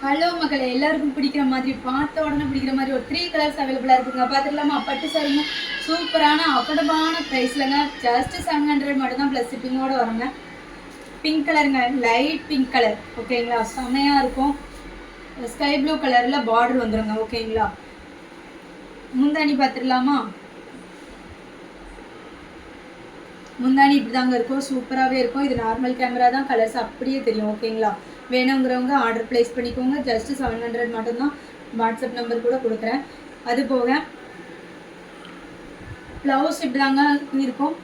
Hello மக்களே, எல்லாருக்கும் பிடிக்கிற மாதிரி பார்த்த உடனே பிடிக்கிற மாதிரி ஒரு 3 கலர்ஸ் அவைலபிளாக இருக்குங்க. பார்த்துக்கலாமா? பட்டு சாரிங்க, சூப்பரான அஃபோர்டபுளான ப்ரைஸ்லங்க. ஜஸ்ட் 700 மட்டும்தான் ப்ளஸ் ஷிப்பிங்கோட வருங்க. பிங்க் கலருங்க, லைட் பிங்க் கலர். ஓகேங்களா? செம்மையாக இருக்கும். ஸ்கை ப்ளூ கலரில் பார்டர் வந்துடுங்க. ஓகேங்களா? முந்தானி பார்த்துடலாமா? முந்தானி இப்படி தாங்க இருக்கும், சூப்பராகவே இருக்கும். இது நார்மல் கேமரா தான், கலர்ஸ் அப்படியே தெரியும். ஓகேங்களா? வேணுங்கிறவங்க ஆர்டர் ப்ளேஸ் பண்ணிக்கோங்க. ஜஸ்ட் 700 மட்டும்தான். வாட்ஸ்அப் நம்பர் கூட கொடுக்குறேன். அது போக ப்ளவுஸ் இப்படி தாங்க இருக்கும்,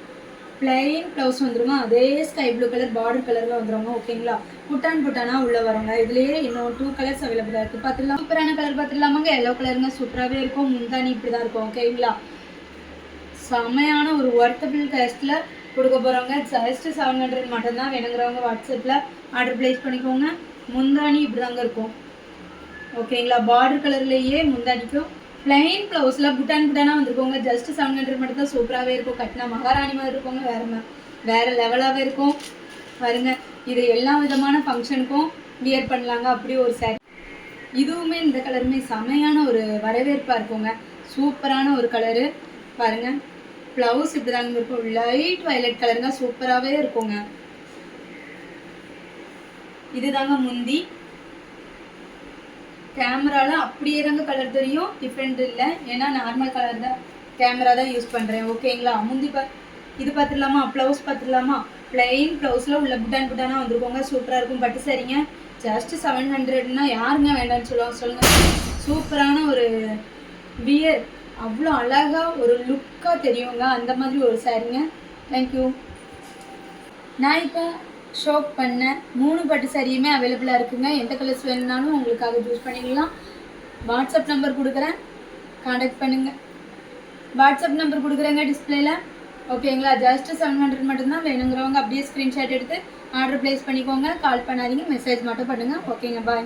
பிளெயின் ப்ளவுஸ் வந்துருங்க. அதே ஸ்கை ப்ளூ கலர் பார்டர் கலரில் வந்துடுங்க. ஓகேங்களா? புட்டான் புட்டானா உள்ளே வருங்க. இதுலேயே இன்னும் 2 கலர்ஸ் அவைலபிளாக இருக்குது. பார்த்துக்கலாம். சூப்பரான கலர் பார்த்துடலாமாங்க? எல்லோ கலருங்க, சூப்பராகவே இருக்கும். முந்தானி இப்படி தான் இருக்கும். ஓகேங்களா? செம்மையான ஒரு ஒர்த்தபிள் காஸ்ட்டில் கொடுக்க போகிறவங்க. ஜஸ்ட் 700 மட்டும்தான். வேணுங்கிறவங்க வாட்ஸ்அப்பில் ஆர்டர் ப்ளேஸ் பண்ணிக்கோங்க. முந்தானி இப்படி தாங்க இருக்கும். ஓகேங்களா? பார்டர் கலர்லேயே முந்தானிக்கும் பிளைன் ப்ளவுஸில் புட்டான் புட்டானாக வந்துருக்கோங்க. ஜஸ்ட் 700 மட்டும்தான். சூப்பராகவே இருக்கும். கட்டினா மகாராணி மாதிரி இருக்கோங்க. வேறு லெவலாகவே இருக்கும். பாருங்க, இது எல்லா விதமான ஃபங்க்ஷனுக்கும் வியர் பண்ணலாங்க. அப்படி ஒரு சாரி. இதுவுமே இந்த கலருமே செமையான ஒரு வரவேற்பாக இருக்குங்க. சூப்பரான ஒரு கலரு. பாருங்கள், ப்ளவுஸ் இப்படி தாங்க இருக்கும். லைட் வயலட் கலருங்க, சூப்பராகவே இருக்குங்க. இதுதாங்க முந்தி. கேமராவில் அப்படியே தாங்க கலர் தெரியும், டிஃப்ரெண்ட் இல்லை. ஏன்னா நார்மல் கலர் தான், கேமரா தான் யூஸ் பண்ணுறேன். ஓகேங்களா? முந்தி இது பார்த்துடலாமா? ப்ளவுஸ் பார்த்துடலாமா? பிளெயின் ப்ளவுஸில் உள்ள புட்டான் புட்டானாக வந்துருக்கோங்க. சூப்பராக இருக்கும். பட்டு சரிங்க. ஜஸ்ட் 700னா யாருங்க வேண்டாம்னு சொல்லுவாங்க சொல்லுங்கள்? சூப்பரான ஒரு வியர், அவ்வளோ அழகாக ஒரு லுக்காக தெரியுங்க. அந்த மாதிரி ஒரு சாரிங்க. தேங்க்யூ. நான் இப்போ ஷோ பண்ண 3 பட்டு சாரியுமே அவைலபிளாக இருக்குங்க. எந்த கலர்ஸ் வேணும்னாலும் உங்களுக்காக சூஸ் பண்ணிக்கலாம். வாட்ஸ்அப் நம்பர் கொடுக்குறேன், காண்டாக்ட் பண்ணுங்கள். வாட்ஸ்அப் நம்பர் கொடுக்குறேங்க டிஸ்பிளேல. ஓகேங்களா? ஜஸ்ட் 700 மட்டும்தான். வேணுங்கிறவங்க அப்படியே ஸ்க்ரீன்ஷாட் எடுத்து ஆர்டர் ப்ளேஸ் பண்ணிக்கோங்க. கால் பண்ணாதீங்க, மெசேஜ் மட்டும் பண்ணுங்கள். ஓகேங்க, பாய்.